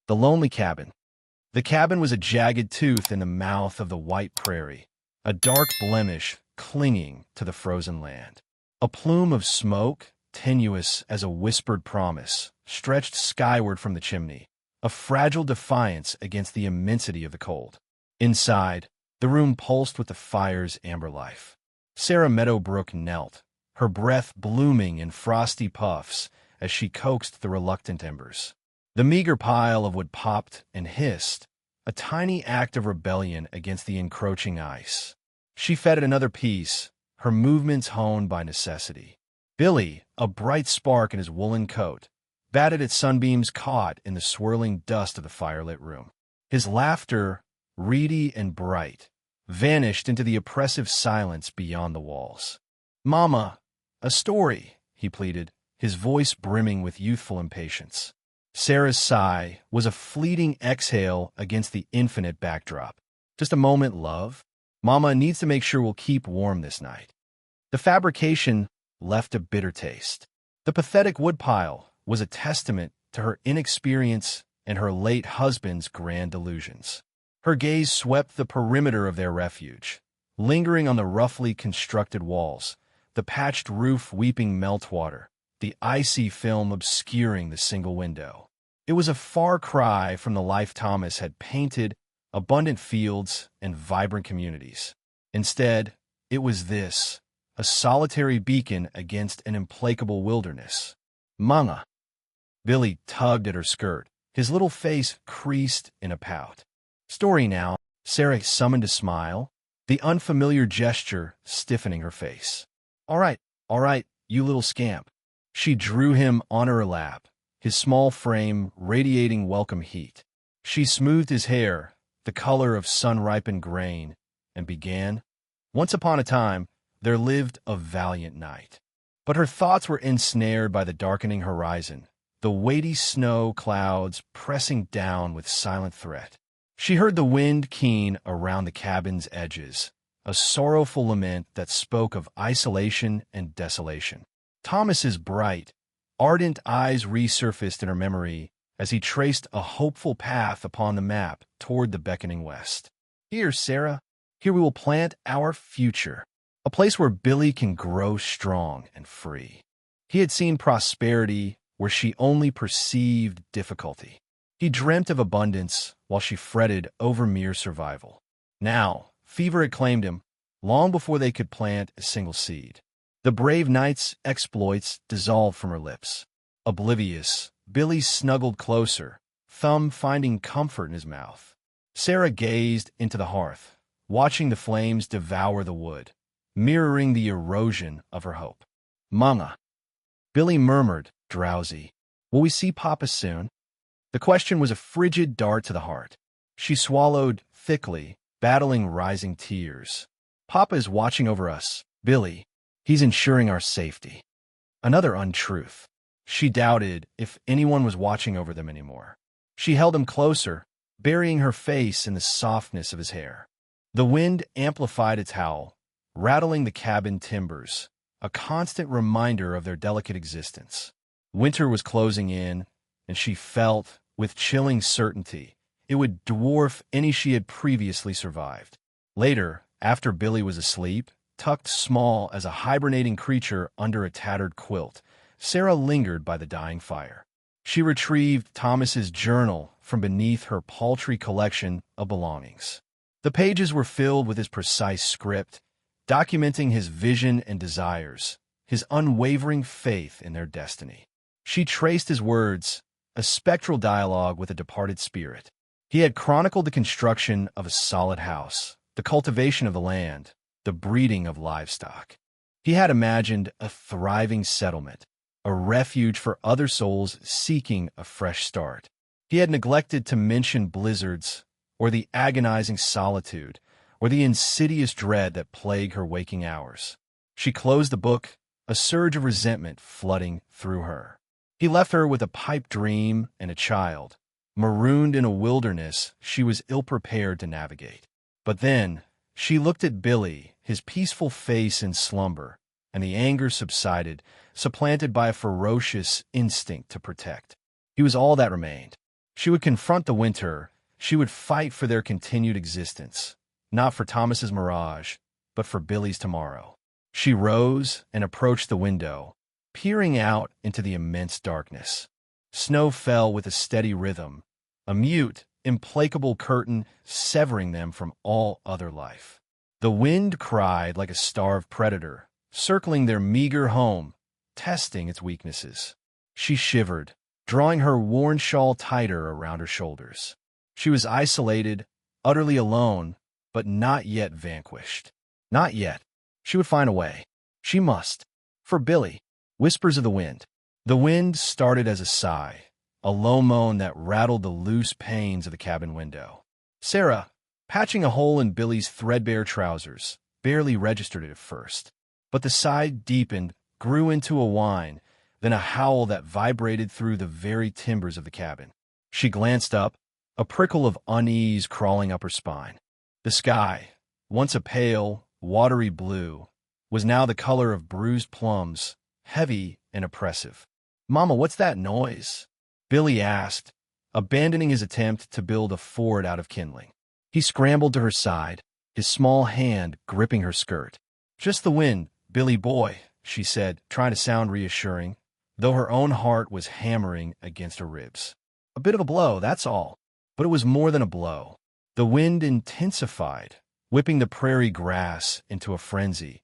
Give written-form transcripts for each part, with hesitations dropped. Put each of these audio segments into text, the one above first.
The lonely cabin. The cabin was a jagged tooth in the mouth of the white prairie, a dark blemish clinging to the frozen land. A plume of smoke, tenuous as a whispered promise, stretched skyward from the chimney, a fragile defiance against the immensity of the cold. Inside, the room pulsed with the fire's amber life. Sarah Meadowbrook knelt, her breath blooming in frosty puffs as she coaxed the reluctant embers. The meager pile of wood popped and hissed, a tiny act of rebellion against the encroaching ice. She fed it another piece, her movements honed by necessity. Billy, a bright spark in his woolen coat, batted at sunbeams caught in the swirling dust of the firelit room. His laughter, reedy and bright, vanished into the oppressive silence beyond the walls. "Mama, a story," he pleaded, his voice brimming with youthful impatience. Sarah's sigh was a fleeting exhale against the infinite backdrop. "Just a moment, love. Mama needs to make sure we'll keep warm this night." The fabrication left a bitter taste. The pathetic woodpile was a testament to her inexperience and her late husband's grand delusions. Her gaze swept the perimeter of their refuge, lingering on the roughly constructed walls, the patched roof weeping meltwater, the icy film obscuring the single window. It was a far cry from the life Thomas had painted: abundant fields and vibrant communities. Instead, it was this, a solitary beacon against an implacable wilderness. "Mama." Billy tugged at her skirt, his little face creased in a pout. "Story now," Sarah summoned a smile, the unfamiliar gesture stiffening her face. All right, you little scamp." She drew him on her lap, his small frame radiating welcome heat. She smoothed his hair, the color of sun-ripened grain, and began, "Once upon a time, there lived a valiant knight." But her thoughts were ensnared by the darkening horizon, the weighty snow clouds pressing down with silent threat. She heard the wind keen around the cabin's edges, a sorrowful lament that spoke of isolation and desolation. Thomas's bright, ardent eyes resurfaced in her memory as he traced a hopeful path upon the map toward the beckoning west. "Here, Sarah, here we will plant our future, a place where Billy can grow strong and free." He had seen prosperity where she only perceived difficulty. He dreamt of abundance while she fretted over mere survival. Now, fever had claimed him, long before they could plant a single seed. The brave knight's exploits dissolved from her lips. Oblivious, Billy snuggled closer, thumb finding comfort in his mouth. Sarah gazed into the hearth, watching the flames devour the wood, mirroring the erosion of her hope. "Mama," Billy murmured, drowsy, "will we see Papa soon?" The question was a frigid dart to the heart. She swallowed thickly, battling rising tears. "Papa is watching over us, Billy. He's ensuring our safety." Another untruth. She doubted if anyone was watching over them anymore. She held him closer, burying her face in the softness of his hair. The wind amplified its howl, rattling the cabin timbers, a constant reminder of their delicate existence. Winter was closing in, and she felt, with chilling certainty, it would dwarf any she had previously survived. Later, after Billy was asleep, tucked small as a hibernating creature under a tattered quilt, Sarah lingered by the dying fire. She retrieved Thomas's journal from beneath her paltry collection of belongings. The pages were filled with his precise script, documenting his vision and desires, his unwavering faith in their destiny. She traced his words, a spectral dialogue with a departed spirit. He had chronicled the construction of a solid house, the cultivation of the land, the breeding of livestock. He had imagined a thriving settlement, a refuge for other souls seeking a fresh start. He had neglected to mention blizzards, or the agonizing solitude, or the insidious dread that plague her waking hours. She closed the book, a surge of resentment flooding through her. He left her with a pipe dream and a child, marooned in a wilderness she was ill-prepared to navigate. But then, she looked at Billy, his peaceful face in slumber, and the anger subsided, supplanted by a ferocious instinct to protect. He was all that remained. She would confront the winter. She would fight for their continued existence, not for Thomas's mirage, but for Billy's tomorrow. She rose and approached the window, peering out into the immense darkness. Snow fell with a steady rhythm, a mute, implacable curtain severing them from all other life. The wind cried like a starved predator, circling their meager home, testing its weaknesses. She shivered, drawing her worn shawl tighter around her shoulders. She was isolated, utterly alone, but not yet vanquished. Not yet. She would find a way. She must. For Billy. Whispers of the wind. The wind started as a sigh, a low moan that rattled the loose panes of the cabin window. Sarah, patching a hole in Billy's threadbare trousers, barely registered it at first. But the sigh deepened, grew into a whine, then a howl that vibrated through the very timbers of the cabin. She glanced up, a prickle of unease crawling up her spine. The sky, once a pale, watery blue, was now the color of bruised plums, heavy and oppressive. "Mama, what's that noise?" Billy asked, abandoning his attempt to build a fort out of kindling. He scrambled to her side, his small hand gripping her skirt. "Just the wind, Billy boy," she said, trying to sound reassuring, though her own heart was hammering against her ribs. "A bit of a blow, that's all." But it was more than a blow. The wind intensified, whipping the prairie grass into a frenzy,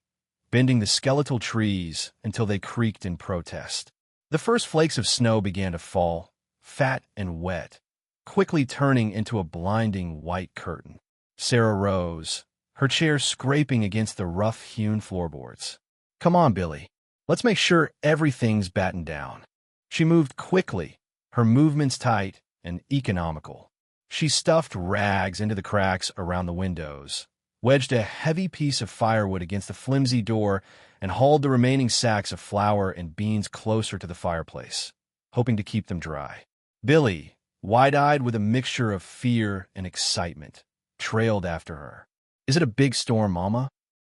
bending the skeletal trees until they creaked in protest. The first flakes of snow began to fall, fat and wet, quickly turning into a blinding white curtain. Sarah rose, her chair scraping against the rough-hewn floorboards. "Come on, Billy. Let's make sure everything's battened down." She moved quickly, her movements tight and economical. She stuffed rags into the cracks around the windows, wedged a heavy piece of firewood against the flimsy door, and hauled the remaining sacks of flour and beans closer to the fireplace, hoping to keep them dry. Billy, wide-eyed with a mixture of fear and excitement, trailed after her. "Is it a big storm, Mama?"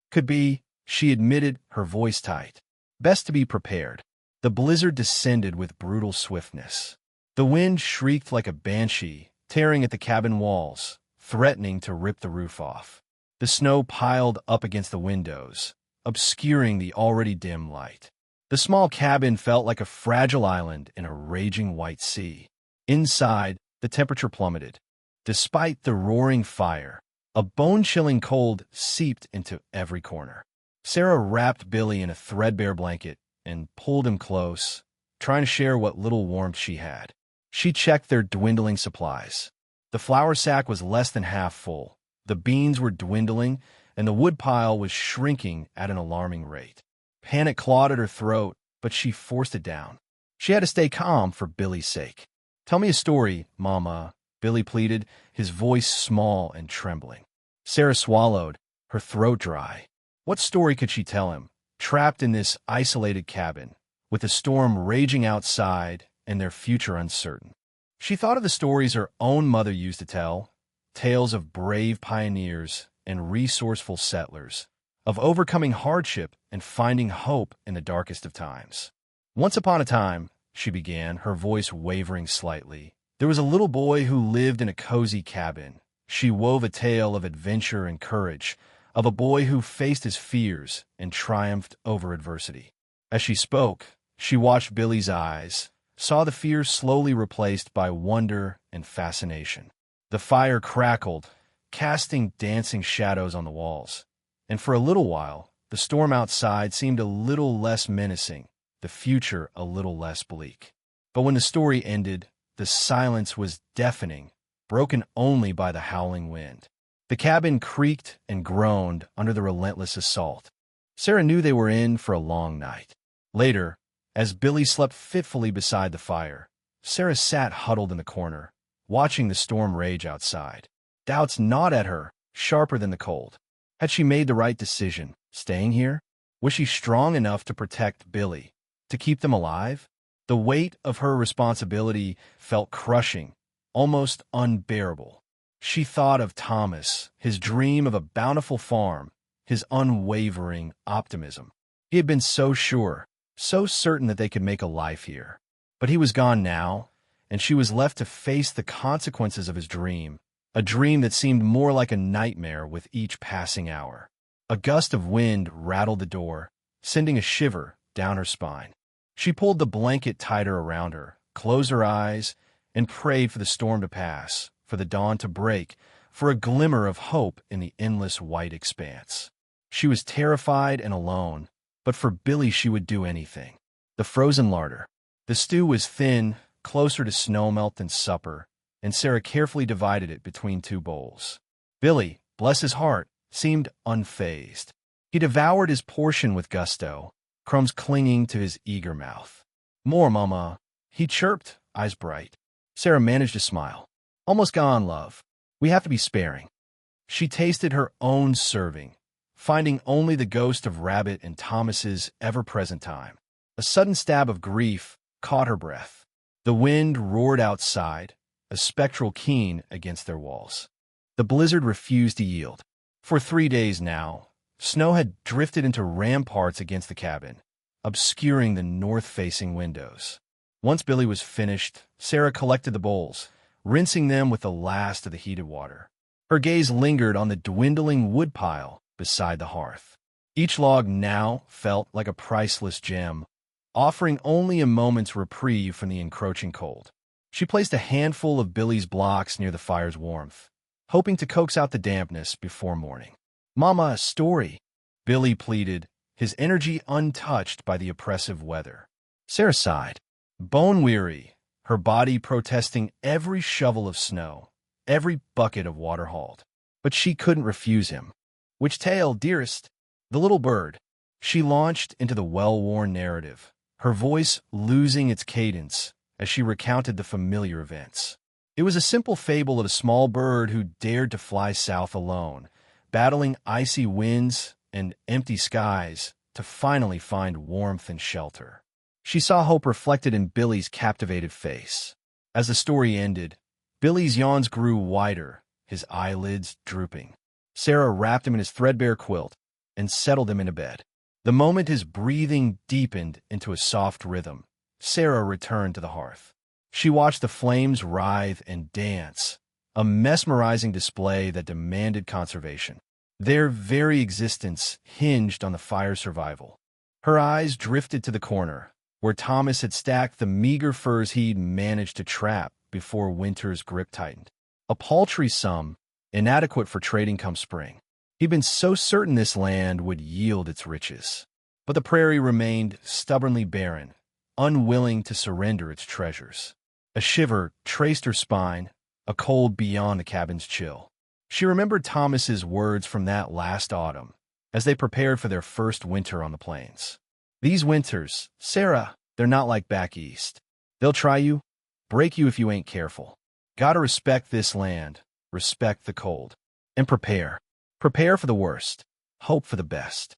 "Could be," she admitted, her voice tight. "Best to be prepared." The blizzard descended with brutal swiftness. The wind shrieked like a banshee, tearing at the cabin walls, threatening to rip the roof off. The snow piled up against the windows, obscuring the already dim light. The small cabin felt like a fragile island in a raging white sea. Inside, the temperature plummeted. Despite the roaring fire, a bone-chilling cold seeped into every corner. Sarah wrapped Billy in a threadbare blanket and pulled him close, trying to share what little warmth she had. She checked their dwindling supplies. The flour sack was less than half full, the beans were dwindling, and the woodpile was shrinking at an alarming rate. Panic clawed at her throat, but she forced it down. She had to stay calm for Billy's sake. "Tell me a story, Mama," Billy pleaded, his voice small and trembling. Sarah swallowed, her throat dry. What story could she tell him, trapped in this isolated cabin, with the storm raging outside and their future uncertain? She thought of the stories her own mother used to tell, tales of brave pioneers and resourceful settlers, of overcoming hardship and finding hope in the darkest of times. "Once upon a time," she began, her voice wavering slightly, "there was a little boy who lived in a cozy cabin." She wove a tale of adventure and courage, of a boy who faced his fears and triumphed over adversity. As she spoke, she watched Billy's eyes, saw the fear slowly replaced by wonder and fascination. The fire crackled, casting dancing shadows on the walls, and for a little while, the storm outside seemed a little less menacing, the future a little less bleak. But when the story ended, the silence was deafening, broken only by the howling wind. The cabin creaked and groaned under the relentless assault. Sarah knew they were in for a long night. Later, as Billy slept fitfully beside the fire, Sarah sat huddled in the corner, watching the storm rage outside. Doubts gnawed at her, sharper than the cold. Had she made the right decision, staying here? Was she strong enough to protect Billy, to keep them alive? The weight of her responsibility felt crushing, almost unbearable. She thought of Thomas, his dream of a bountiful farm, his unwavering optimism. He had been so sure, so certain that they could make a life here. But he was gone now, and she was left to face the consequences of his dream, a dream that seemed more like a nightmare with each passing hour. A gust of wind rattled the door, sending a shiver down her spine. She pulled the blanket tighter around her, closed her eyes, and prayed for the storm to pass, for the dawn to break, for a glimmer of hope in the endless white expanse. She was terrified and alone, but for Billy she would do anything. The frozen larder. The stew was thin, closer to snowmelt than supper, and Sarah carefully divided it between two bowls. Billy, bless his heart, seemed unfazed. He devoured his portion with gusto, crumbs clinging to his eager mouth. More, Mama, he chirped, eyes bright. Sarah managed a smile. Almost gone, love. We have to be sparing. She tasted her own serving, finding only the ghost of Rabbit in Thomas's ever-present time. A sudden stab of grief caught her breath. The wind roared outside, a spectral keen against their walls. The blizzard refused to yield. For 3 days now, snow had drifted into ramparts against the cabin, obscuring the north-facing windows. Once Billy was finished, Sarah collected the bowls, rinsing them with the last of the heated water. Her gaze lingered on the dwindling woodpile beside the hearth. Each log now felt like a priceless gem, offering only a moment's reprieve from the encroaching cold. She placed a handful of Billy's blocks near the fire's warmth, hoping to coax out the dampness before morning. Mama, a story, Billy pleaded, his energy untouched by the oppressive weather. Sarah sighed, bone-weary, her body protesting every shovel of snow, every bucket of water hauled. But she couldn't refuse him. Which tale, dearest? The little bird. She launched into the well-worn narrative, her voice losing its cadence as she recounted the familiar events. It was a simple fable of a small bird who dared to fly south alone, battling icy winds and empty skies to finally find warmth and shelter. She saw hope reflected in Billy's captivated face. As the story ended, Billy's yawns grew wider, his eyelids drooping. Sarah wrapped him in his threadbare quilt and settled him into bed. The moment his breathing deepened into a soft rhythm, Sarah returned to the hearth. She watched the flames writhe and dance, a mesmerizing display that demanded conservation. Their very existence hinged on the fire's survival. Her eyes drifted to the corner, where Thomas had stacked the meager furs he'd managed to trap before winter's grip tightened. A paltry sum, inadequate for trading come spring. He'd been so certain this land would yield its riches. But the prairie remained stubbornly barren, unwilling to surrender its treasures. A shiver traced her spine, a cold beyond the cabin's chill. She remembered Thomas's words from that last autumn, as they prepared for their first winter on the plains. These winters, Sarah, they're not like back east. They'll try you, break you if you ain't careful. Gotta respect this land, respect the cold, and prepare. Prepare for the worst, hope for the best.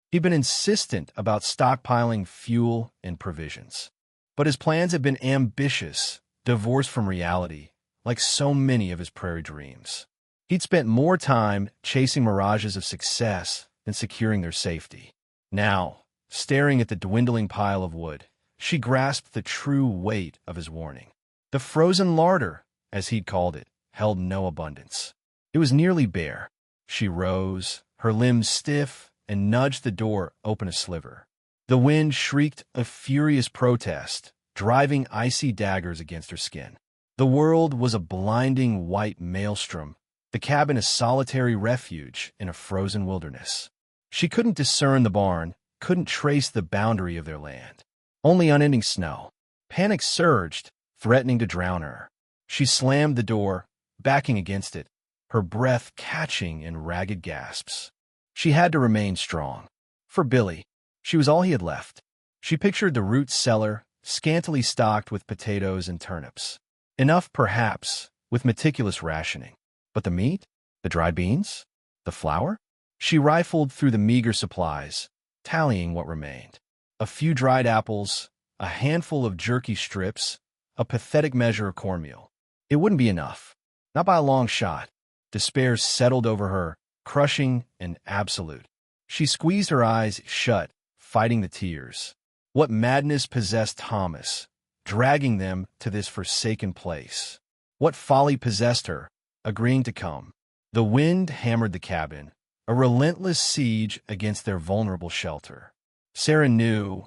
He'd been insistent about stockpiling fuel and provisions. But his plans had been ambitious, divorced from reality, like so many of his prairie dreams. He'd spent more time chasing mirages of success than securing their safety. Now, staring at the dwindling pile of wood, she grasped the true weight of his warning. The frozen larder, as he'd called it, held no abundance. It was nearly bare. She rose, her limbs stiff, and nudged the door open a sliver. The wind shrieked a furious protest, driving icy daggers against her skin. The world was a blinding white maelstrom, the cabin a solitary refuge in a frozen wilderness. She couldn't discern the barn, couldn't trace the boundary of their land. Only unending snow. Panic surged, threatening to drown her. She slammed the door, backing against it, her breath catching in ragged gasps. She had to remain strong. For Billy, she was all he had left. She pictured the root cellar, scantily stocked with potatoes and turnips. Enough, perhaps, with meticulous rationing. But the meat? The dried beans? The flour? She rifled through the meager supplies, tallying what remained. A few dried apples, a handful of jerky strips, a pathetic measure of cornmeal. It wouldn't be enough. Not by a long shot. Despair settled over her, crushing and absolute. She squeezed her eyes shut, fighting the tears. What madness possessed Thomas, dragging them to this forsaken place. What folly possessed her, agreeing to come? The wind hammered the cabin, a relentless siege against their vulnerable shelter. Sarah knew,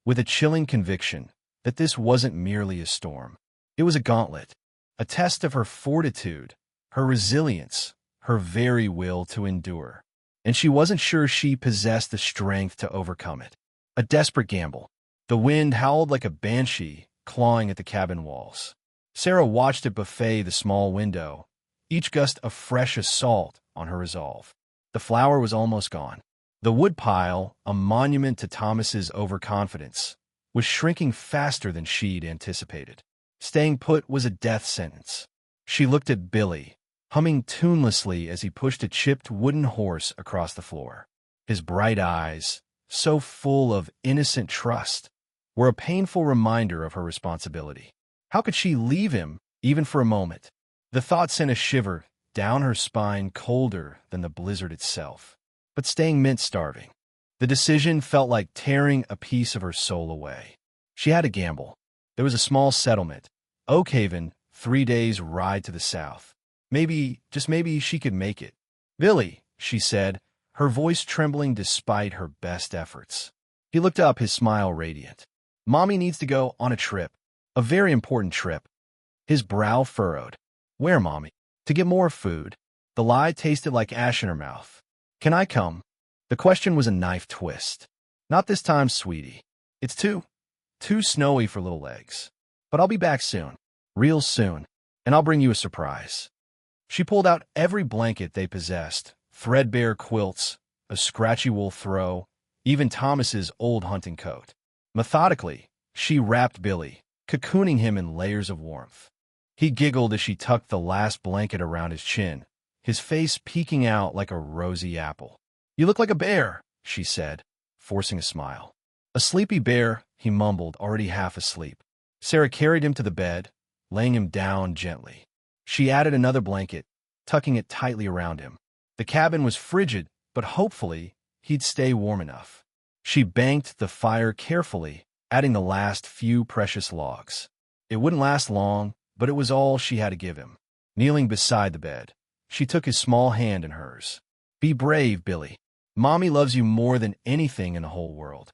with a chilling conviction, that this wasn't merely a storm. It was a gauntlet, a test of her fortitude, her resilience, her very will to endure. And she wasn't sure she possessed the strength to overcome it. A desperate gamble. The wind howled like a banshee, clawing at the cabin walls. Sarah watched it buffet the small window, each gust a fresh assault on her resolve. The flour was almost gone. The woodpile, a monument to Thomas's overconfidence, was shrinking faster than she'd anticipated. Staying put was a death sentence. She looked at Billy, humming tunelessly as he pushed a chipped wooden horse across the floor. His bright eyes, so full of innocent trust, were a painful reminder of her responsibility. How could she leave him, even for a moment? The thought sent a shiver down her spine, colder than the blizzard itself. But staying meant starving. The decision felt like tearing a piece of her soul away. She had to gamble. There was a small settlement, Oak Haven, 3 days' ride to the south. Maybe, just maybe, she could make it. "Billy," she said, her voice trembling despite her best efforts. He looked up, his smile radiant. "Mommy needs to go on a trip. A very important trip." His brow furrowed. "Where, Mommy?" "To get more food." The lie tasted like ash in her mouth. "Can I come?" The question was a knife twist. "Not this time, sweetie. It's too snowy for little legs. But I'll be back soon, real soon, and I'll bring you a surprise." She pulled out every blanket they possessed, threadbare quilts, a scratchy wool throw, even Thomas's old hunting coat. Methodically, she wrapped Billy, cocooning him in layers of warmth. He giggled as she tucked the last blanket around his chin, his face peeking out like a rosy apple. "You look like a bear," she said, forcing a smile. "A sleepy bear," he mumbled, already half asleep. Sarah carried him to the bed, laying him down gently. She added another blanket, tucking it tightly around him. The cabin was frigid, but hopefully he'd stay warm enough. She banked the fire carefully, adding the last few precious logs. It wouldn't last long, but it was all she had to give him. Kneeling beside the bed, she took his small hand in hers. "Be brave, Billy. Mommy loves you more than anything in the whole world."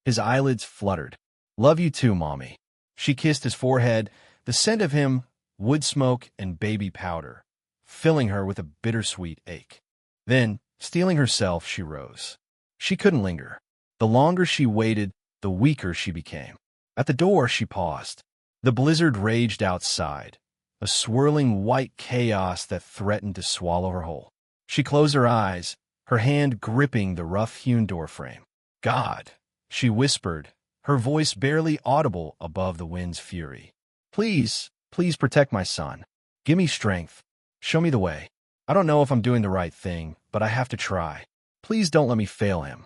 His eyelids fluttered. "Love you too, Mommy." She kissed his forehead, the scent of him, wood smoke and baby powder, filling her with a bittersweet ache. Then, steeling herself, she rose. She couldn't linger. The longer she waited, the weaker she became. At the door, she paused. The blizzard raged outside, a swirling white chaos that threatened to swallow her whole. She closed her eyes, her hand gripping the rough-hewn doorframe. "God," she whispered, her voice barely audible above the wind's fury. "Please, please protect my son. Give me strength. Show me the way. I don't know if I'm doing the right thing, but I have to try. Please don't let me fail him."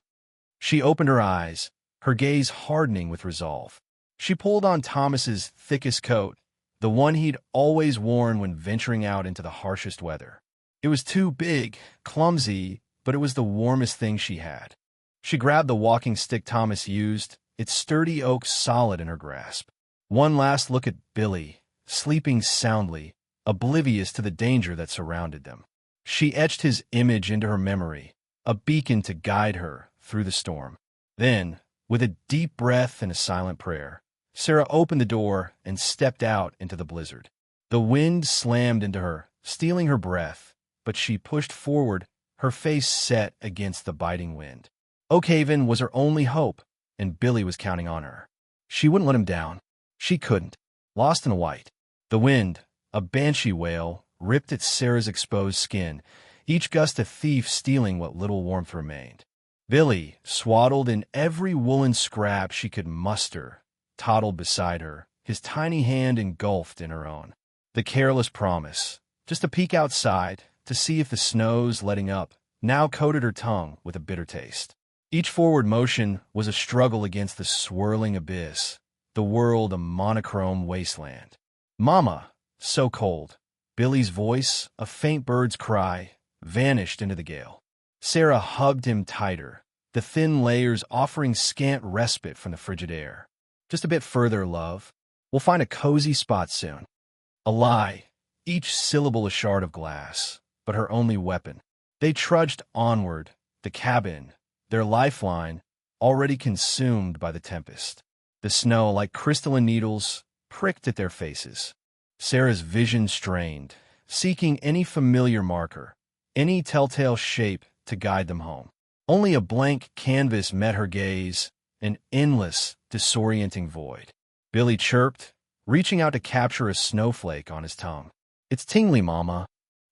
She opened her eyes, her gaze hardening with resolve. She pulled on Thomas's thickest coat, the one he'd always worn when venturing out into the harshest weather. It was too big, clumsy, but it was the warmest thing she had. She grabbed the walking stick Thomas used, its sturdy oak solid in her grasp. One last look at Billy, sleeping soundly, oblivious to the danger that surrounded them. She etched his image into her memory, a beacon to guide her through the storm. Then, with a deep breath and a silent prayer, Sarah opened the door and stepped out into the blizzard. The wind slammed into her, stealing her breath, but she pushed forward, her face set against the biting wind. Oak Haven was her only hope, and Billy was counting on her. She wouldn't let him down. She couldn't. Lost in the white. The wind, a banshee wail, ripped at Sarah's exposed skin, each gust a thief stealing what little warmth remained. Billy, swaddled in every woolen scrap she could muster, toddled beside her, his tiny hand engulfed in her own. The careless promise, just a peek outside to see if the snows letting up, now coated her tongue with a bitter taste. Each forward motion was a struggle against the swirling abyss, the world a monochrome wasteland. "Mama!" So cold. Billy's voice, a faint bird's cry, vanished into the gale. Sarah hugged him tighter, the thin layers offering scant respite from the frigid air. "Just a bit further, love." We'll find a cozy spot soon. A lie, each syllable a shard of glass, but her only weapon. They trudged onward, the cabin, their lifeline, already consumed by the tempest. The snow, like crystalline needles, pricked at their faces. Sarah's vision strained, seeking any familiar marker, any telltale shape to guide them home. Only a blank canvas met her gaze, an endless, disorienting void. Billy chirped, reaching out to capture a snowflake on his tongue. "It's tingly, Mama."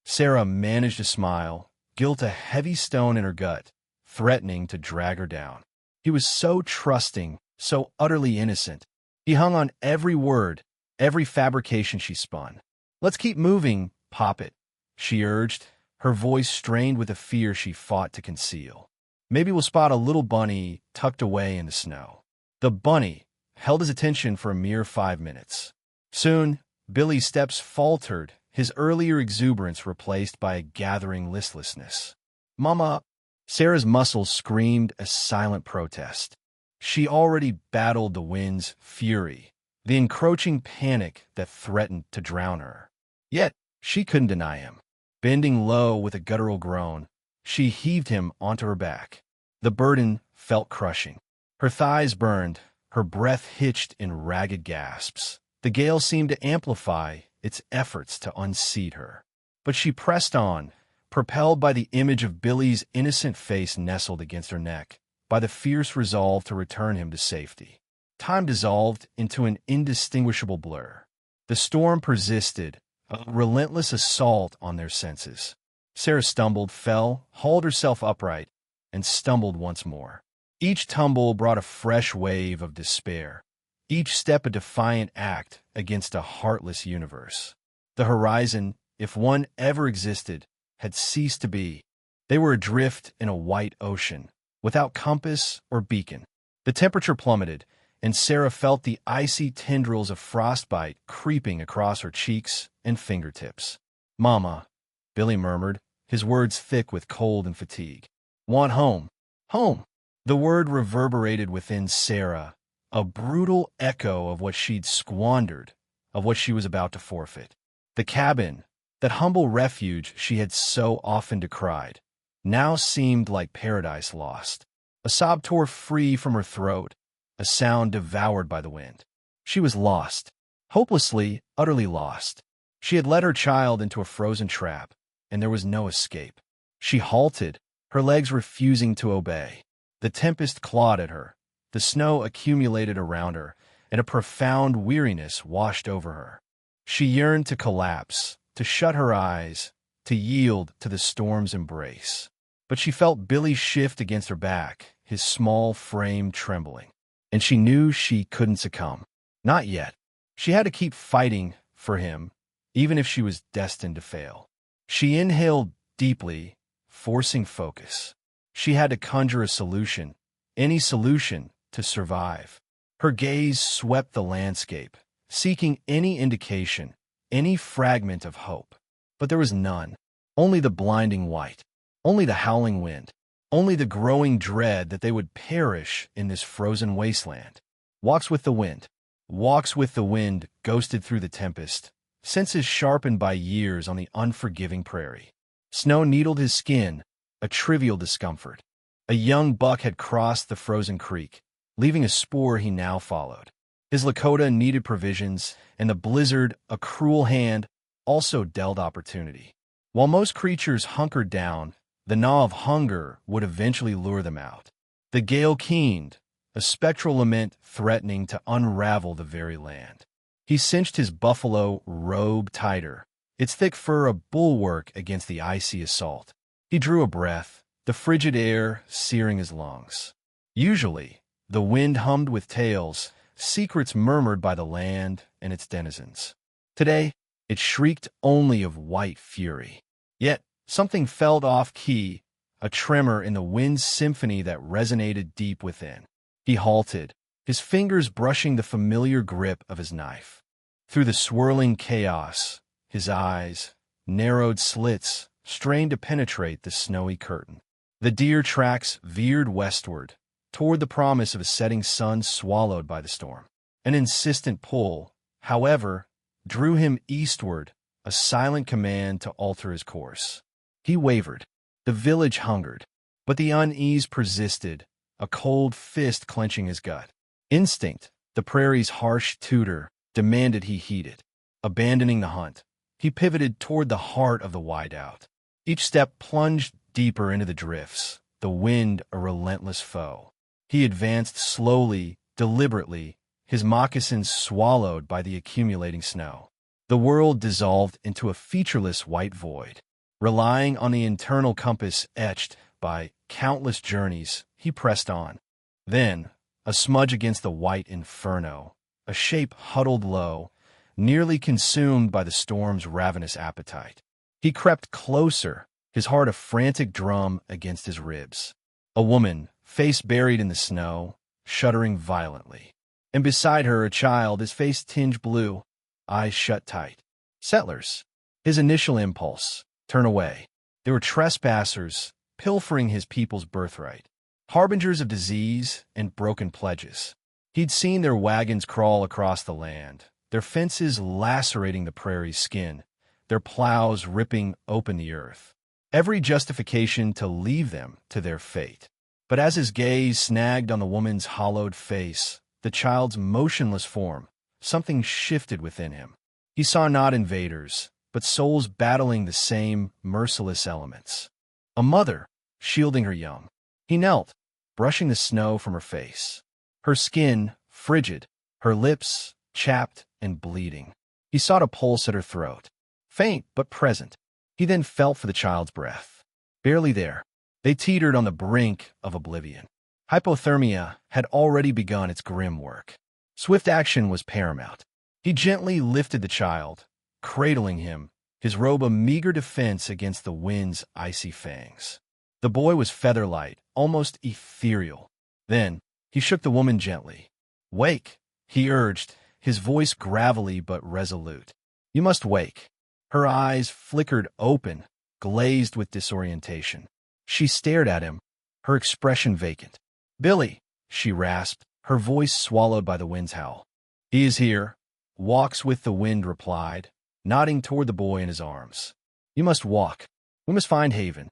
Sarah managed a smile, guilt a heavy stone in her gut, threatening to drag her down. He was so trusting, so utterly innocent. He hung on every word, every fabrication she spun. "Let's keep moving, Poppet," she urged, her voice strained with a fear she fought to conceal. "Maybe we'll spot a little bunny tucked away in the snow." The bunny held his attention for a mere 5 minutes. Soon, Billy's steps faltered, his earlier exuberance replaced by a gathering listlessness. "Mama!" Sarah's muscles screamed a silent protest. She already battled the wind's fury, the encroaching panic that threatened to drown her. Yet, she couldn't deny him. Bending low with a guttural groan, she heaved him onto her back. The burden felt crushing. Her thighs burned, her breath hitched in ragged gasps. The gale seemed to amplify its efforts to unseat her. But she pressed on, propelled by the image of Billy's innocent face nestled against her neck, by the fierce resolve to return him to safety. Time dissolved into an indistinguishable blur. The storm persisted, a relentless assault on their senses. Sarah stumbled, fell, hauled herself upright, and stumbled once more. Each tumble brought a fresh wave of despair, each step a defiant act against a heartless universe. The horizon, if one ever existed, had ceased to be. They were adrift in a white ocean, without compass or beacon. The temperature plummeted, and Sarah felt the icy tendrils of frostbite creeping across her cheeks and fingertips. "Mama," Billy murmured, his words thick with cold and fatigue. "Want home. Home." The word reverberated within Sarah, a brutal echo of what she'd squandered, of what she was about to forfeit. The cabin, that humble refuge she had so often decried, now seemed like paradise lost. A sob tore free from her throat, a sound devoured by the wind. She was lost, hopelessly, utterly lost. She had led her child into a frozen trap, and there was no escape. She halted, her legs refusing to obey. The tempest clawed at her, the snow accumulated around her, and a profound weariness washed over her. She yearned to collapse, to shut her eyes, to yield to the storm's embrace. But she felt Billy shift against her back, his small frame trembling. And she knew she couldn't succumb. Not yet. She had to keep fighting for him, even if she was destined to fail. She inhaled deeply, forcing focus. She had to conjure a solution, any solution, to survive. Her gaze swept the landscape, seeking any indication, any fragment of hope. But there was none. Only the blinding white. Only the howling wind. Only the growing dread that they would perish in this frozen wasteland. Walks with the wind. Walks with the wind ghosted through the tempest, senses sharpened by years on the unforgiving prairie. Snow needled his skin, a trivial discomfort. A young buck had crossed the frozen creek, leaving a spoor he now followed. His Lakota needed provisions, and the blizzard, a cruel hand, also dealt opportunity. While most creatures hunkered down, the gnaw of hunger would eventually lure them out. The gale keened, a spectral lament threatening to unravel the very land. He cinched his buffalo robe tighter, its thick fur a bulwark against the icy assault. He drew a breath, the frigid air searing his lungs. Usually, the wind hummed with tales, secrets murmured by the land and its denizens. Today, it shrieked only of white fury. Yet, something felt off-key, a tremor in the wind's symphony that resonated deep within. He halted, his fingers brushing the familiar grip of his knife. Through the swirling chaos, his eyes, narrowed slits, strained to penetrate the snowy curtain. The deer tracks veered westward, toward the promise of a setting sun swallowed by the storm. An insistent pull, however, drew him eastward, a silent command to alter his course. He wavered. The village hungered, but the unease persisted, a cold fist clenching his gut. Instinct, the prairie's harsh tutor, demanded he heed it. Abandoning the hunt, he pivoted toward the heart of the whiteout. Each step plunged deeper into the drifts, the wind a relentless foe. He advanced slowly, deliberately, his moccasins swallowed by the accumulating snow. The world dissolved into a featureless white void. Relying on the internal compass etched by countless journeys, he pressed on. Then, a smudge against the white inferno, a shape huddled low, nearly consumed by the storm's ravenous appetite. He crept closer, his heart a frantic drum against his ribs. A woman, face buried in the snow, shuddering violently. And beside her a child, his face tinged blue, eyes shut tight. Settlers. His initial impulse, turn away. They were trespassers, pilfering his people's birthright. Harbingers of disease and broken pledges. He'd seen their wagons crawl across the land, their fences lacerating the prairie's skin, their plows ripping open the earth. Every justification to leave them to their fate. But as his gaze snagged on the woman's hollowed face, the child's motionless form, something shifted within him. He saw not invaders, but souls battling the same merciless elements. A mother, shielding her young. He knelt, brushing the snow from her face. Her skin, frigid, her lips, chapped and bleeding. He sought a pulse at her throat, faint but present. He then felt for the child's breath. Barely there. They teetered on the brink of oblivion. Hypothermia had already begun its grim work. Swift action was paramount. He gently lifted the child, cradling him, his robe a meager defense against the wind's icy fangs. The boy was feather-light, almost ethereal. Then, he shook the woman gently. "Wake," he urged, his voice gravelly but resolute. "You must wake." Her eyes flickered open, glazed with disorientation. She stared at him, her expression vacant. "Billy," she rasped, her voice swallowed by the wind's howl. "He is here," Walks with the Wind replied, nodding toward the boy in his arms. "You must walk. We must find haven."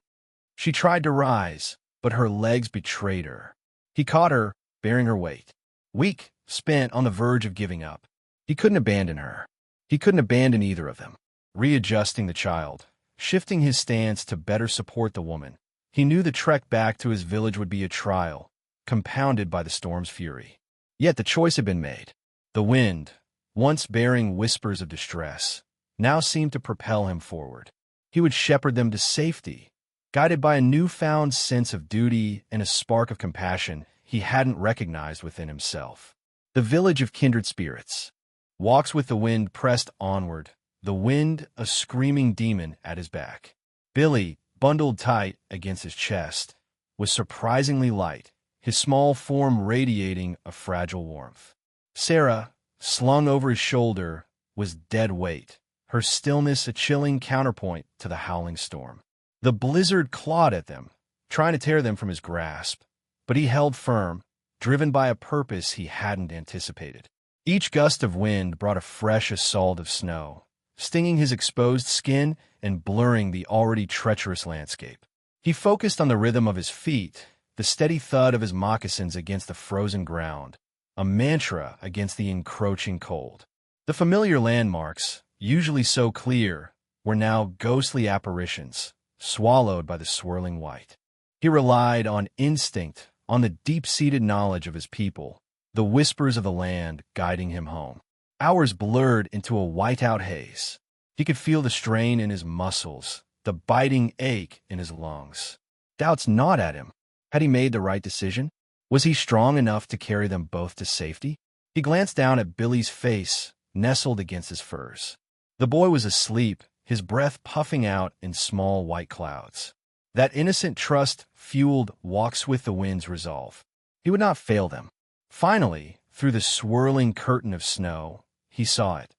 She tried to rise, but her legs betrayed her. He caught her, bearing her weight. Weak, spent, on the verge of giving up. He couldn't abandon her. He couldn't abandon either of them. Readjusting the child, shifting his stance to better support the woman, he knew the trek back to his village would be a trial, compounded by the storm's fury. Yet the choice had been made. The wind, once bearing whispers of distress, now seemed to propel him forward. He would shepherd them to safety, guided by a newfound sense of duty and a spark of compassion he hadn't recognized within himself. The village of kindred spirits. Walks with the Wind pressed onward, the wind a screaming demon at his back. Billy, bundled tight against his chest, was surprisingly light, his small form radiating a fragile warmth. Sarah, slung over his shoulder, was dead weight, her stillness a chilling counterpoint to the howling storm. The blizzard clawed at them, trying to tear them from his grasp, but he held firm, driven by a purpose he hadn't anticipated. Each gust of wind brought a fresh assault of snow, stinging his exposed skin and blurring the already treacherous landscape. He focused on the rhythm of his feet, the steady thud of his moccasins against the frozen ground, a mantra against the encroaching cold. The familiar landmarks, usually so clear, were now ghostly apparitions, swallowed by the swirling white. He relied on instinct, on the deep-seated knowledge of his people, the whispers of the land guiding him home. Hours blurred into a whiteout haze. He could feel the strain in his muscles, the biting ache in his lungs. Doubts gnawed at him. Had he made the right decision? Was he strong enough to carry them both to safety? He glanced down at Billy's face, nestled against his furs. The boy was asleep, his breath puffing out in small white clouds. That innocent trust fueled Walks with the Wind's resolve. He would not fail them. Finally, through the swirling curtain of snow, he saw it.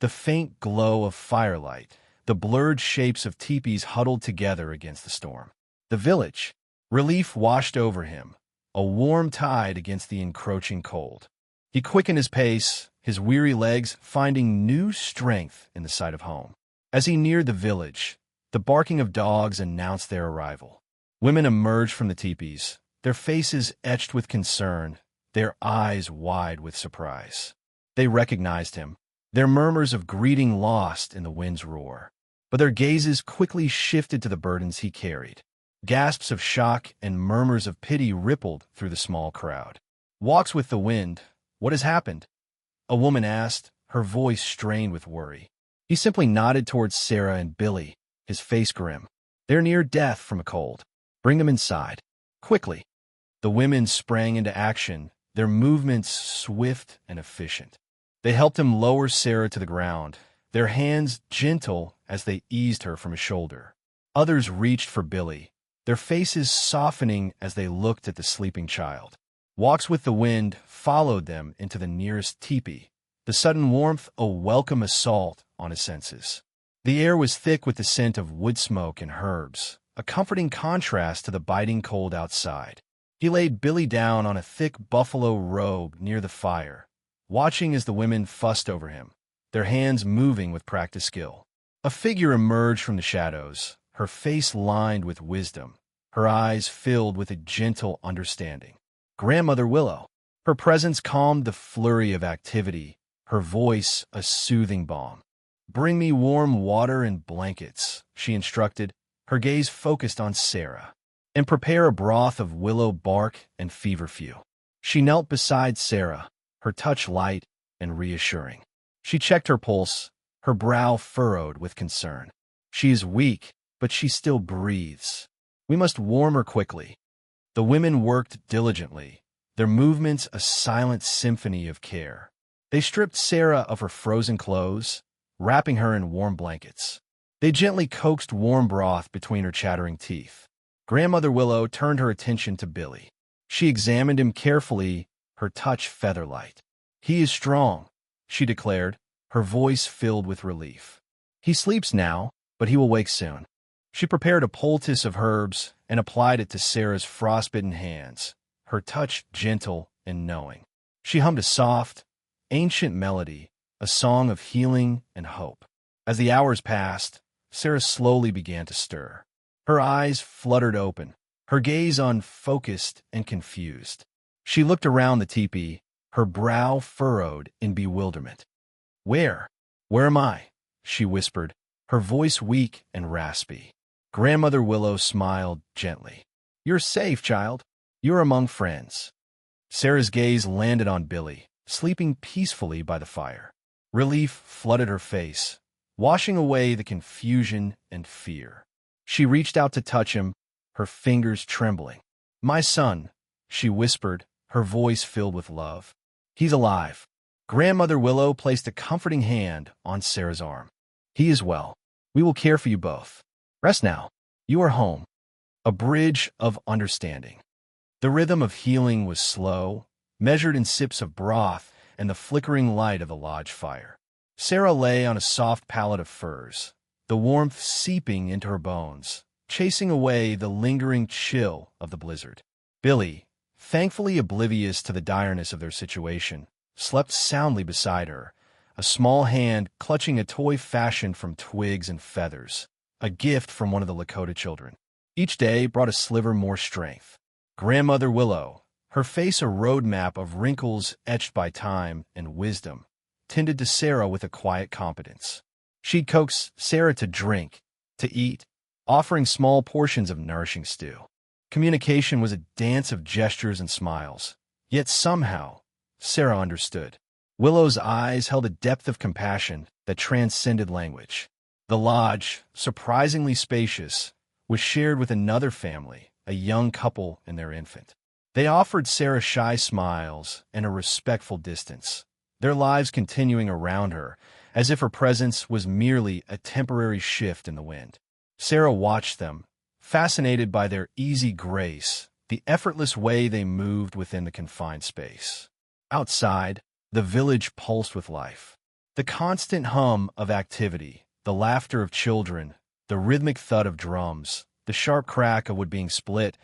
The faint glow of firelight, the blurred shapes of teepees huddled together against the storm. The village. Relief washed over him, a warm tide against the encroaching cold. He quickened his pace, his weary legs finding new strength in the sight of home. As he neared the village, the barking of dogs announced their arrival. Women emerged from the teepees, their faces etched with concern, their eyes wide with surprise. They recognized him, their murmurs of greeting lost in the wind's roar. But their gazes quickly shifted to the burdens he carried. Gasps of shock and murmurs of pity rippled through the small crowd. "Walks with the wind. What has happened?" a woman asked, her voice strained with worry. He simply nodded towards Sarah and Billy, his face grim. "They're near death from a cold. Bring them inside. Quickly." The women sprang into action, their movements swift and efficient. They helped him lower Sarah to the ground, their hands gentle as they eased her from his shoulder. Others reached for Billy, their faces softening as they looked at the sleeping child. Walks with the Wind followed them into the nearest teepee, the sudden warmth a welcome assault on his senses. The air was thick with the scent of wood smoke and herbs, a comforting contrast to the biting cold outside. He laid Billy down on a thick buffalo robe near the fire, watching as the women fussed over him, their hands moving with practiced skill. A figure emerged from the shadows, her face lined with wisdom, her eyes filled with a gentle understanding. Grandmother Willow. Her presence calmed the flurry of activity, her voice a soothing balm. "Bring me warm water and blankets," she instructed, her gaze focused on Sarah. "And prepare a broth of willow bark and feverfew." She knelt beside Sarah, her touch light and reassuring. She checked her pulse, her brow furrowed with concern. "She is weak, but she still breathes. We must warm her quickly." The women worked diligently, their movements a silent symphony of care. They stripped Sarah of her frozen clothes, wrapping her in warm blankets. They gently coaxed warm broth between her chattering teeth. Grandmother Willow turned her attention to Billy. She examined him carefully, her touch feather-light. "He is strong," she declared, her voice filled with relief. "He sleeps now, but he will wake soon." She prepared a poultice of herbs and applied it to Sarah's frostbitten hands, her touch gentle and knowing. She hummed a soft, ancient melody, a song of healing and hope. As the hours passed, Sarah slowly began to stir. Her eyes fluttered open, her gaze unfocused and confused. She looked around the teepee, her brow furrowed in bewilderment. Where am I?" she whispered, her voice weak and raspy. Grandmother Willow smiled gently. "You're safe, child. You're among friends." Sarah's gaze landed on Billy, sleeping peacefully by the fire. Relief flooded her face, washing away the confusion and fear. She reached out to touch him, her fingers trembling. "My son," she whispered, her voice filled with love. "He's alive." Grandmother Willow placed a comforting hand on Sarah's arm. "He is well. We will care for you both. Rest now. You are home." A bridge of understanding. The rhythm of healing was slow, measured in sips of broth and the flickering light of the lodge fire. Sarah lay on a soft pallet of furs, the warmth seeping into her bones, chasing away the lingering chill of the blizzard. Billy, thankfully oblivious to the direness of their situation, slept soundly beside her, a small hand clutching a toy fashioned from twigs and feathers, a gift from one of the Lakota children. Each day brought a sliver more strength. Grandmother Willow, her face a roadmap of wrinkles etched by time and wisdom, tended to Sarah with a quiet competence. She'd coax Sarah to drink, to eat, offering small portions of nourishing stew. Communication was a dance of gestures and smiles, yet somehow Sarah understood. Willow's eyes held a depth of compassion that transcended language. The lodge, surprisingly spacious, was shared with another family, a young couple and their infant. They offered Sarah shy smiles and a respectful distance, their lives continuing around her, as if her presence was merely a temporary shift in the wind. Sarah watched them, fascinated by their easy grace, the effortless way they moved within the confined space. Outside, the village pulsed with life. The constant hum of activity, the laughter of children, the rhythmic thud of drums, the sharp crack of wood being split,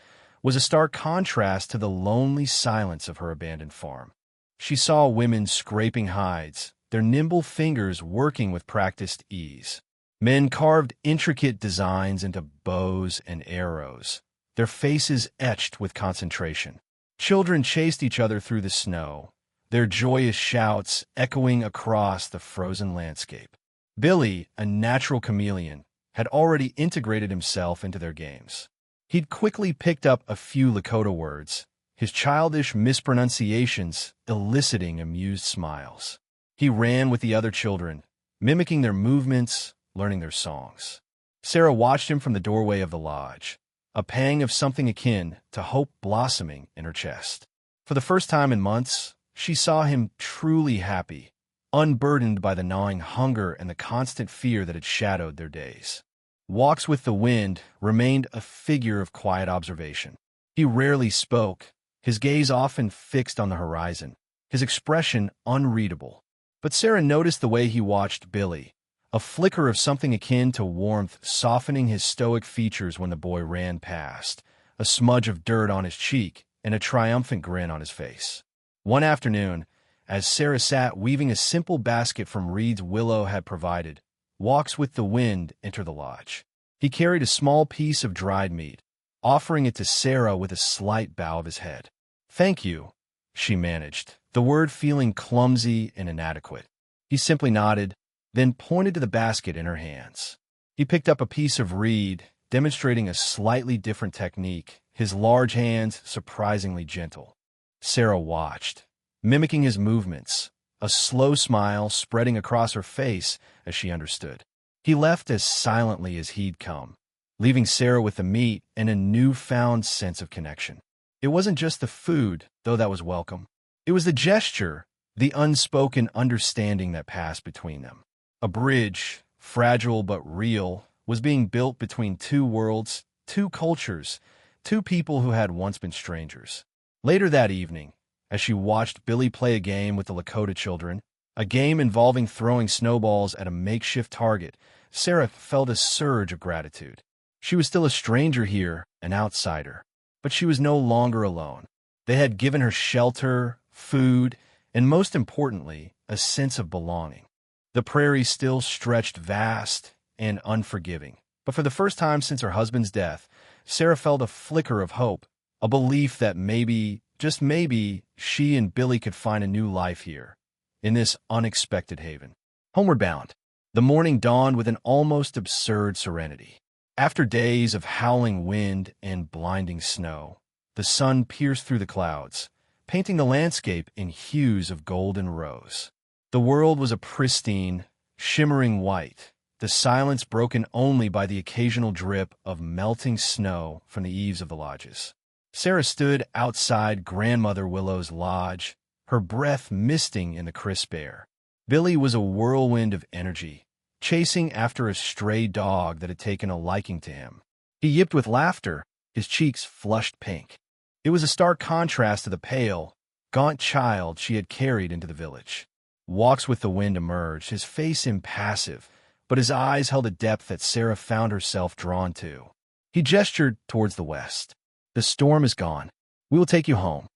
was a stark contrast to the lonely silence of her abandoned farm. She saw women scraping hides, their nimble fingers working with practiced ease. Men carved intricate designs into bows and arrows, their faces etched with concentration. Children chased each other through the snow, their joyous shouts echoing across the frozen landscape. Billy, a natural chameleon, had already integrated himself into their games. He'd quickly picked up a few Lakota words, his childish mispronunciations eliciting amused smiles. He ran with the other children, mimicking their movements, learning their songs. Sarah watched him from the doorway of the lodge, a pang of something akin to hope blossoming in her chest. For the first time in months, she saw him truly happy, unburdened by the gnawing hunger and the constant fear that had shadowed their days. Walks with the Wind remained a figure of quiet observation. He rarely spoke, his gaze often fixed on the horizon, his expression unreadable. But Sarah noticed the way he watched Billy, a flicker of something akin to warmth softening his stoic features when the boy ran past, a smudge of dirt on his cheek and a triumphant grin on his face. One afternoon, as Sarah sat weaving a simple basket from reeds Willow had provided, Walks with the Wind entered the lodge. He carried a small piece of dried meat, offering it to Sarah with a slight bow of his head. "Thank you," she managed, the word feeling clumsy and inadequate. He simply nodded, then pointed to the basket in her hands. He picked up a piece of reed, demonstrating a slightly different technique, his large hands surprisingly gentle. Sarah watched, mimicking his movements, a slow smile spreading across her face as she understood. He left as silently as he'd come, leaving Sarah with the meat and a newfound sense of connection. It wasn't just the food, though that was welcome. It was the gesture, the unspoken understanding that passed between them. A bridge, fragile but real, was being built between two worlds, two cultures, two people who had once been strangers. Later that evening, as she watched Billy play a game with the Lakota children, a game involving throwing snowballs at a makeshift target, Sarah felt a surge of gratitude. She was still a stranger here, an outsider, but she was no longer alone. They had given her shelter, food, and most importantly, a sense of belonging. The prairie still stretched vast and unforgiving, but for the first time since her husband's death, Sarah felt a flicker of hope, a belief that maybe, just maybe, she and Billy could find a new life here, in this unexpected haven. Homeward bound, the morning dawned with an almost absurd serenity. After days of howling wind and blinding snow, the sun pierced through the clouds, painting the landscape in hues of gold and rose. The world was a pristine, shimmering white, the silence broken only by the occasional drip of melting snow from the eaves of the lodges. Sarah stood outside Grandmother Willow's lodge, her breath misting in the crisp air. Billy was a whirlwind of energy, chasing after a stray dog that had taken a liking to him. He yipped with laughter, his cheeks flushed pink. It was a stark contrast to the pale, gaunt child she had carried into the village. Walks with the Wind emerged, his face impassive, but his eyes held a depth that Sarah found herself drawn to. He gestured towards the west. "The storm is gone. We will take you home."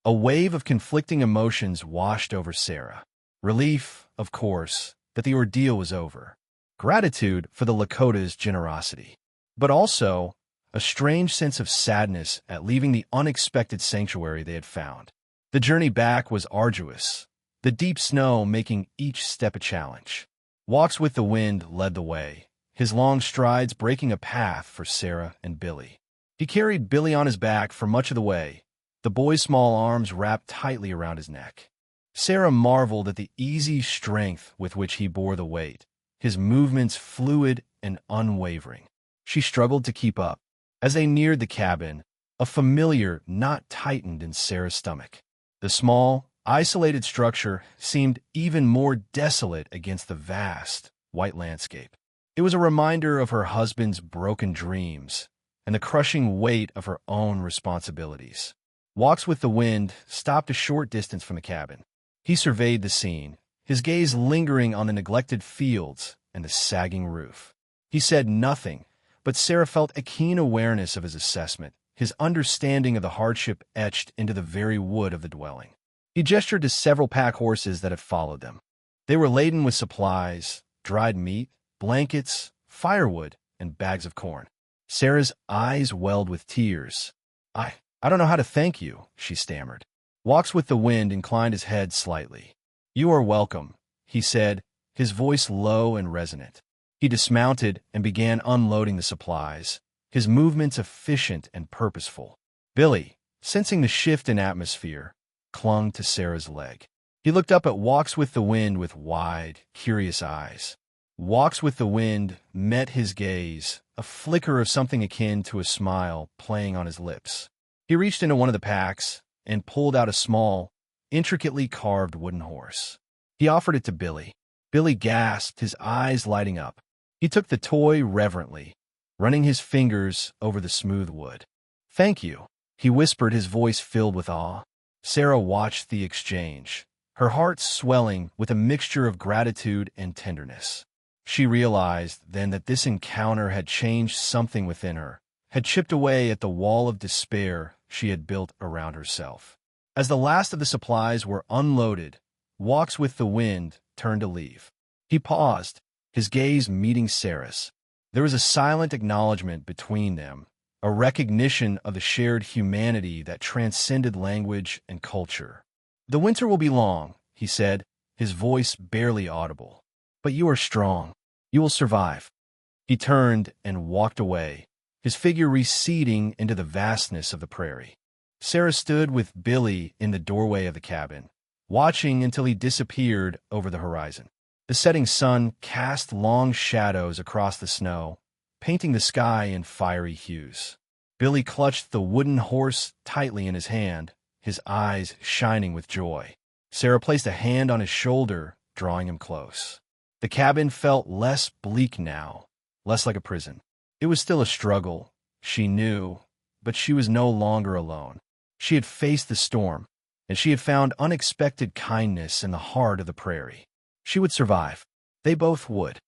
A wave of conflicting emotions washed over Sarah. Relief, of course, that the ordeal was over. Gratitude for the Lakota's generosity. But also, a strange sense of sadness at leaving the unexpected sanctuary they had found. The journey back was arduous, the deep snow making each step a challenge. Walks with the Wind led the way, his long strides breaking a path for Sarah and Billy. He carried Billy on his back for much of the way, the boy's small arms wrapped tightly around his neck. Sarah marveled at the easy strength with which he bore the weight, his movements fluid and unwavering. She struggled to keep up. As they neared the cabin, a familiar knot tightened in Sarah's stomach. The small, isolated structure seemed even more desolate against the vast, white landscape. It was a reminder of her husband's broken dreams and the crushing weight of her own responsibilities. Walks with the Wind stopped a short distance from the cabin. He surveyed the scene, his gaze lingering on the neglected fields and the sagging roof. He said nothing, but Sarah felt a keen awareness of his assessment, his understanding of the hardship etched into the very wood of the dwelling. He gestured to several pack horses that had followed them. They were laden with supplies, dried meat, blankets, firewood, and bags of corn. Sarah's eyes welled with tears. I don't know how to thank you," she stammered. Walks with the Wind inclined his head slightly. "You are welcome," he said, his voice low and resonant. He dismounted and began unloading the supplies, his movements efficient and purposeful. Billy, sensing the shift in atmosphere, clung to Sarah's leg. He looked up at Walks with the Wind with wide, curious eyes. Walks with the Wind met his gaze, a flicker of something akin to a smile playing on his lips. He reached into one of the packs and pulled out a small, intricately carved wooden horse. He offered it to Billy. Billy gasped, his eyes lighting up. He took the toy reverently, running his fingers over the smooth wood. "Thank you," he whispered, his voice filled with awe. Sarah watched the exchange, her heart swelling with a mixture of gratitude and tenderness. She realized then that this encounter had changed something within her, had chipped away at the wall of despair she had built around herself. As the last of the supplies were unloaded, Walks with the Wind turned to leave. He paused, his gaze meeting Sarah's. There was a silent acknowledgement between them, a recognition of the shared humanity that transcended language and culture. "The winter will be long," he said, his voice barely audible. "But you are strong. You will survive." He turned and walked away, his figure receding into the vastness of the prairie. Sarah stood with Billy in the doorway of the cabin, watching until he disappeared over the horizon. The setting sun cast long shadows across the snow, painting the sky in fiery hues. Billy clutched the wooden horse tightly in his hand, his eyes shining with joy. Sarah placed a hand on his shoulder, drawing him close. The cabin felt less bleak now, less like a prison. It was still a struggle, she knew, but she was no longer alone. She had faced the storm, and she had found unexpected kindness in the heart of the prairie. She would survive. They both would.